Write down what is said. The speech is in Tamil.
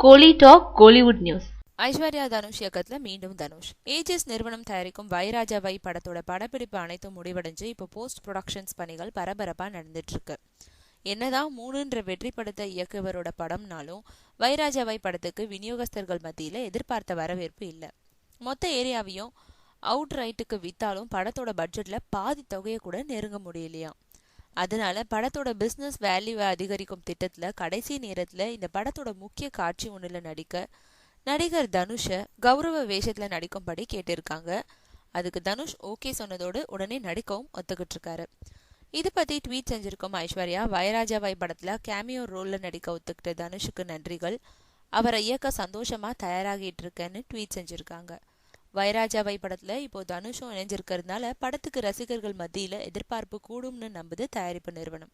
கோலி டாக் கோலிவுட் நியூஸ். ஐஸ்வர்யா தனுஷ் இயக்கத்துல மீண்டும் தனுஷ். ஏஜிஎஸ் நிறுவனம் தயாரிக்கும் வைராஜா வை படத்தோட படப்பிடிப்பு அனைத்தும் முடிவடைஞ்சு இப்போ போஸ்ட் ப்ரொடக்ஷன்ஸ் பணிகள் பரபரப்பா நடந்துட்டு இருக்கு. என்னதான் 3 வெற்றி படத்தை இயக்குவரோட படம்னாலும் வைராஜா வை படத்துக்கு விநியோகஸ்தர்கள் மத்தியில எதிர்பார்த்த வரவேற்பு இல்ல. மொத்த ஏரியாவையும் அவுட் ரைட்டுக்கு வித்தாலும் படத்தோட பட்ஜெட்ல பாதி தொகையை கூட நெருங்க முடியலையா. அதனால படத்தோட பிசினஸ் வேல்யூவை அதிகரிக்கும் திட்டத்துல கடைசி நேரத்துல இந்த படத்தோட முக்கிய காட்சி ஒண்ணுல நடிக்க நடிகர் தனுஷ கௌரவ வேஷத்துல நடிக்கும்படி கேட்டிருக்காங்க. அதுக்கு தனுஷ் ஓகே சொன்னதோடு உடனே நடிக்கவும் ஒத்துக்கிட்டு இருக்காரு. இது பத்தி ட்வீட் செஞ்சிருக்கும் ஐஸ்வர்யா, வைராஜாவை படத்துல கேமியோ ரோல்ல நடிக்க ஒத்துக்கிட்ட தனுஷுக்கு நன்றிகள், அவரை இயக்க சந்தோஷமா தயாராகிட்டு இருக்கேன்னு ட்வீட் செஞ்சிருக்காங்க. வைராஜாவை படத்துல இப்போ தனுஷும் இணைஞ்சிருக்கிறதுனால படத்துக்கு ரசிகர்கள் மத்தியில எதிர்பார்ப்பு கூடும்னு நம்புது தயாரிப்பு நிறுவனம்.